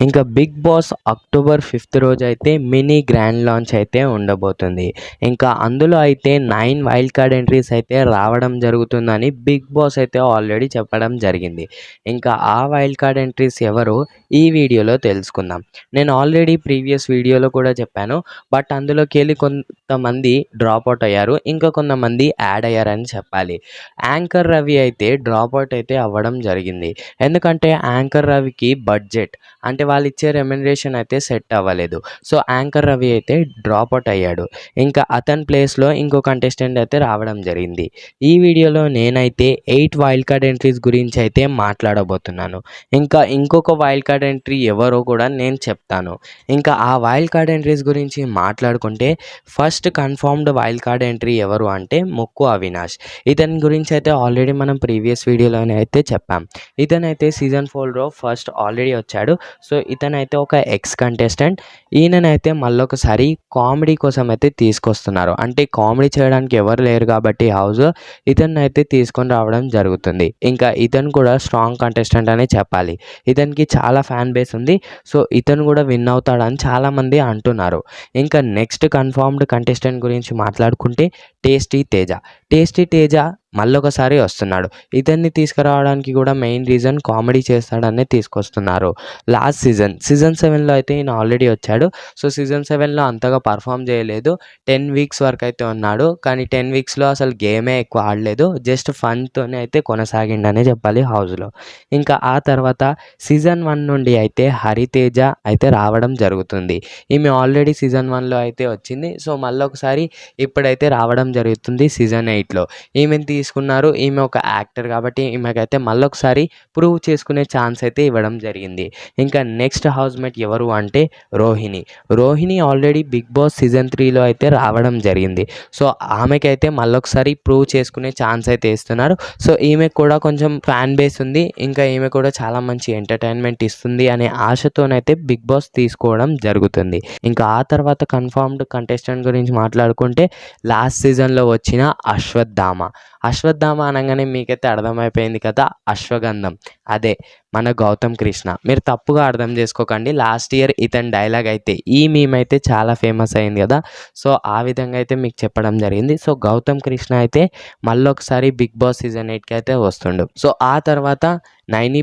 ఇంకా big boss October 5th రోజైతే mini grand launch అయితే ఉండబోతుంది. ఇంకా అందులో అయితే 9 వైల్డ్ కార్డ్ ఎంట్రీస్ అయితే రావడం జరుగుతుందని బిగ్ బాస్ అయితే ఆల్రెడీ చెప్పడం జరిగింది. ఇంకా ఆ వైల్డ్ కార్డ్ ఎంట్రీస్ ఎవరో ఈ వీడియోలో తెలుసుకుందాం. నేను ఆల్రెడీ ప్రీవియస్ వీడియోలో కూడా చెప్పాను. బట్ అందులోకెళ్ళి కొంతమంది డ్రాప్ అవుట్ అయ్యారు. ఇంకా కొంతమంది యాడ్ అయ్యారని చెప్పాలి. యాంకర్ రవి అయితే డ్రాప్ అవుట్ అయితే అవ్వడం జరిగింది. ఎందుకంటే యాంకర్ రవికి బడ్జెట్ అంటే వాళ్ళు ఇచ్చే రెమ్యునరేషన్ అయితే సెట్ అవ్వలేదు. సో యాంకర్ రవి అయితే డ్రాప్ అవుట్ అయ్యాడు. ఇంకా అతని ప్లేస్లో ఇంకో కంటెస్టెంట్ అయితే రావడం జరిగింది. ఈ వీడియోలో నేనైతే 8 వైల్డ్ కార్డ్ ఎంట్రీస్ గురించి అయితే మాట్లాడబోతున్నాను. ఇంకా ఇంకొక వైల్డ్ కార్డ్ ఎంట్రీ ఎవరో కూడా నేను చెప్తాను. ఇంకా ఆ వైల్డ్ కార్డ్ ఎంట్రీస్ గురించి మాట్లాడుకుంటే first confirmed wild card entry ఎవరు అంటే మొక్కు అవినాష్. ఇతని గురించి అయితే ఆల్రెడీ మనం ప్రీవియస్ వీడియోలోనే అయితే చెప్పాం. ఇతనైతే సీజన్ 4లో ఫస్ట్ ఆల్రెడీ వచ్చాడు. సో ఇతనైతే ఒక ఎక్స్ కంటెస్టెంట్. ఈయననైతే మళ్ళొకసారి కామెడీ కోసం అయితే తీసుకొస్తున్నారు. అంటే కామెడీ చేయడానికి ఎవరు లేరు కాబట్టి హౌస్ ఇతన్నైతే తీసుకొని రావడం జరుగుతుంది. ఇంకా ఇతను కూడా స్ట్రాంగ్ కంటెస్టెంట్ అనే చెప్పాలి. ఇతనికి చాలా ఫ్యాన్ బేస్ ఉంది. సో ఇతను కూడా విన్ అవుతాడని చాలామంది అంటున్నారు. ఇంకా నెక్స్ట్ కన్ఫర్మ్డ్ కంటెస్టెంట్ గురించి మాట్లాడుకుంటే టేస్టీ తేజ మళ్ళొకసారి వస్తున్నాడు. ఇతన్ని తీసుకురావడానికి కూడా మెయిన్ రీజన్ కామెడీ చేస్తాడనే తీసుకొస్తున్నారు. లాస్ట్ సీజన్ 7లో అయితే ఈయన ఆల్రెడీ వచ్చాడు. సో సీజన్ 7లో అంతగా పర్ఫామ్ చేయలేదు. 10 వీక్స్ వరకు అయితే ఉన్నాడు. కానీ 10 వీక్స్లో అసలు గేమే ఎక్కువ ఆడలేదు. జస్ట్ ఫన్తోనే అయితే కొనసాగిండనే చెప్పాలి హౌస్లో. ఇంకా ఆ తర్వాత సీజన్ 1 నుండి అయితే హరితేజ అయితే రావడం జరుగుతుంది. ఈమె ఆల్రెడీ సీజన్ 1లో అయితే వచ్చింది. సో మళ్ళొకసారి ఇప్పుడైతే రావడం జరుగుతుంది సీజన్ 8లో. ఈమెను తీసుకున్నారు. ఈమె ఒక యాక్టర్ కాబట్టి ఈమెకైతే మళ్ళొకసారి ప్రూవ్ చేసుకునే ఛాన్స్ అయితే ఇవ్వడం జరిగింది. ఇంకా నెక్స్ట్ హౌస్మేట్ ఎవరు అంటే Rohini already Big Boss season 3లో అయితే రావడం జరిగింది. సో ఆమెకైతే మళ్ళొకసారి ప్రూవ్ చేసుకునే ఛాన్స్ అయితే ఇస్తున్నారు. సో ఈమెకు కూడా కొంచెం ఫ్యాన్ బేస్ ఉంది. ఇంకా ఈమె కూడా చాలా మంచి ఎంటర్టైన్మెంట్ ఇస్తుంది అనే ఆశతోనైతే బిగ్ బాస్ తీసుకోవడం జరుగుతుంది. ఇంకా ఆ తర్వాత కన్ఫర్మ్డ్ కంటెస్టెంట్ గురించి మాట్లాడుకుంటే లాస్ట్ సీజన్లో వచ్చిన అశ్వత్థామ అనగానే మీకైతే అర్థమైపోయింది కదా, అశ్వగంధం అదే మన గౌతమ్ కృష్ణ. మీరు తప్పుగా అర్థం చేసుకోకండి. లాస్ట్ ఇయర్ ఇతని డైలాగ్ అయితే ఈ మీమ్ అయితే చాలా ఫేమస్ అయింది కదా. సో ఆ విధంగా అయితే మీకు చెప్పడం జరిగింది. సో గౌతమ్ కృష్ణ అయితే మళ్ళొకసారి బిగ్ బాస్ సీజన్ 8కి అయితే వస్తుండు. సో ఆ తర్వాత నైని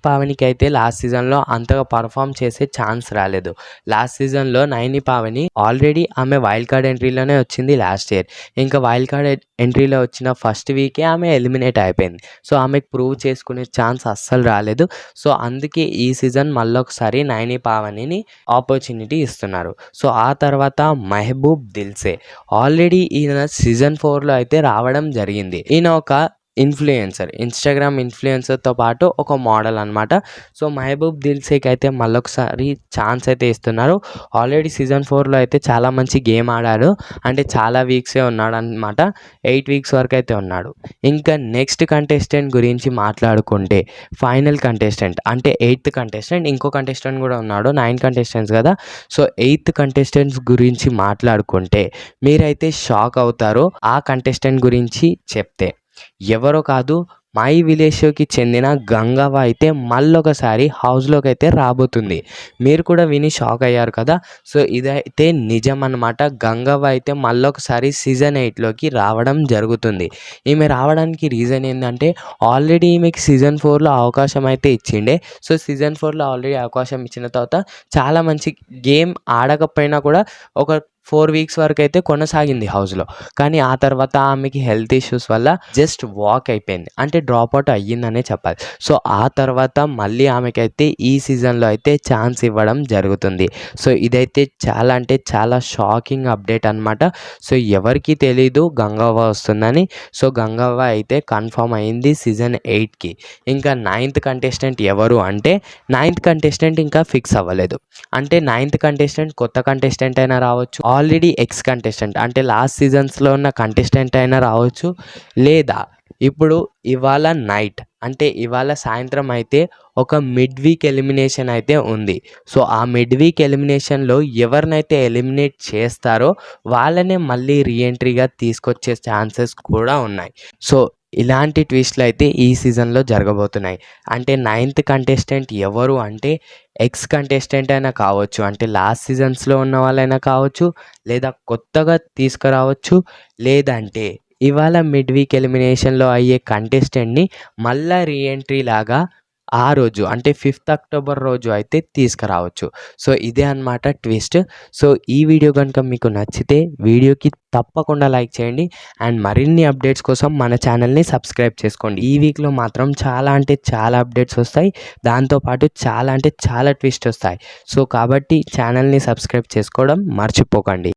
పావనికి అయితే లాస్ట్ సీజన్లో అంతగా పర్ఫామ్ చేసే ఛాన్స్ రాలేదు. లాస్ట్ సీజన్లో నైని పావని ఆల్రెడీ ఆమె వైల్డ్ కార్డ్ ఎంట్రీలోనే వచ్చింది లాస్ట్ ఇయర్. ఇంకా వైల్డ్ కార్డ్ ఎంట్రీలో వచ్చిన ఫస్ట్ వీకే ఆమె ఎలిమినేట్ అయిపోయింది. సో ఆమెకు ప్రూవ్ చేసుకునే ఛాన్స్ అస్సలు రాలేదు. సో అందుకే ఈ సీజన్ మళ్ళొకసారి నైని పావనిని ఆపర్చునిటీ ఇస్తున్నారు. సో ఆ తర్వాత మెహబూబ్ దిల్సే ఆల్రెడీ ఈయన సీజన్ 4లో అయితే రావడం జరిగింది. ఈయన ఒక ఇన్స్టాగ్రామ్ ఇన్ఫ్లుయెన్సర్తో పాటు ఒక మోడల్ అనమాట. సో మెహబూబ్ దిల్సేకి అయితే మళ్ళొకసారి ఛాన్స్ అయితే ఇస్తున్నారు. ఆల్రెడీ సీజన్ 4లో అయితే చాలా మంచి గేమ్ ఆడాడు. అంటే చాలా వీక్సే ఉన్నాడు అనమాట. 8 వీక్స్ వరకు అయితే ఉన్నాడు. ఇంకా నెక్స్ట్ కంటెస్టెంట్ గురించి మాట్లాడుకుంటే ఫైనల్ కంటెస్టెంట్ అంటే 8th కంటెస్టెంట్, ఇంకో కంటెస్టెంట్ కూడా ఉన్నాడు. 9 కంటెస్టెంట్స్ కదా. సో 8th కంటెస్టెంట్స్ గురించి మాట్లాడుకుంటే మీరైతే షాక్ అవుతారు ఆ కంటెస్టెంట్ గురించి చెప్తే. ఎవరో కాదు, మై విలేజ్ షోకి చెందిన గంగవ్వ అయితే మళ్ళొకసారి హౌస్లోకి అయితే రాబోతుంది. మీరు కూడా విని షాక్ అయ్యారు కదా. సో ఇదైతే నిజం అన్నమాట. గంగవ్వ అయితే మళ్ళొకసారి సీజన్ 8లోకి రావడం జరుగుతుంది. ఈమె రావడానికి రీజన్ ఏంటంటే ఆల్రెడీ ఈమెకి సీజన్ 4లో అవకాశం అయితే ఇచ్చిండే. సో సీజన్ 4లో ఆల్రెడీ అవకాశం ఇచ్చిన తర్వాత చాలా మంచి గేమ్ ఆడకపోయినా కూడా ఒక 4 వీక్స్ వరకు అయితే కొనసాగింది హౌస్లో. కానీ ఆ తర్వాత ఆమెకి హెల్త్ ఇష్యూస్ వల్ల జస్ట్ వాక్ అయిపోయింది. అంటే డ్రాప్ అవుట్ అయ్యిందనే చెప్పాలి. సో ఆ తర్వాత మళ్ళీ ఆమెకైతే ఈ సీజన్లో అయితే ఛాన్స్ ఇవ్వడం జరుగుతుంది. సో ఇదైతే చాలా అంటే చాలా షాకింగ్ అప్డేట్ అనమాట. సో ఎవరికి తెలీదు గంగవ్వ వస్తుందని. సో గంగవ్వ అయితే కన్ఫర్మ్ అయింది సీజన్ 8కి. ఇంకా 9th కంటెస్టెంట్ ఎవరు అంటే 9th కంటెస్టెంట్ ఇంకా ఫిక్స్ అవ్వలేదు. అంటే 9th కంటెస్టెంట్ కొత్త కంటెస్టెంట్ అయినా రావచ్చు, ఆల్రెడీ ఎక్స్ కంటెస్టెంట్ అంటే లాస్ట్ సీజన్స్లో ఉన్న కంటెస్టెంట్ అయినా రావచ్చు, లేదా ఇప్పుడు ఇవాళ నైట్ అంటే ఇవాళ సాయంత్రం అయితే ఒక మిడ్ వీక్ ఎలిమినేషన్ అయితే ఉంది. సో ఆ మిడ్ వీక్ ఎలిమినేషన్లో ఎవరినైతే ఎలిమినేట్ చేస్తారో వాళ్ళనే మళ్ళీ రీఎంట్రీగా తీసుకొచ్చే ఛాన్సెస్ కూడా ఉన్నాయి. సో ఇలాంటి ట్విస్ట్లు అయితే ఈ సీజన్లో జరగబోతున్నాయి. అంటే 9th కంటెస్టెంట్ ఎవరు అంటే ఎక్స్ కంటెస్టెంట్ అయినా కావచ్చు, అంటే లాస్ట్ సీజన్స్లో ఉన్న వాళ్ళైనా కావచ్చు, లేదా కొత్తగా తీసుకురావచ్చు, లేదంటే ఇవాళ మిడ్ వీక్ ఎలిమినేషన్లో అయ్యే కంటెస్టెంట్ని మళ్ళీ రీఎంట్రీ లాగా ఆ రోజు అంటే 5th అక్టోబర్ రోజు అయితే తీసుకురావచ్చు. సో ఇదే అన్నమాట ట్విస్ట్. సో ఈ వీడియో కనుక మీకు నచ్చితే వీడియోకి తప్పకుండా లైక్ చేయండి అండ్ మరిన్ని అప్డేట్స్ కోసం మన ఛానల్ని సబ్స్క్రైబ్ చేసుకోండి. ఈ వీక్లో మాత్రం చాలా అంటే చాలా అప్డేట్స్ వస్తాయి, దాంతోపాటు చాలా అంటే చాలా ట్విస్ట్ వస్తాయి. సో కాబట్టి ఛానల్ని సబ్స్క్రైబ్ చేసుకోవడం మర్చిపోకండి.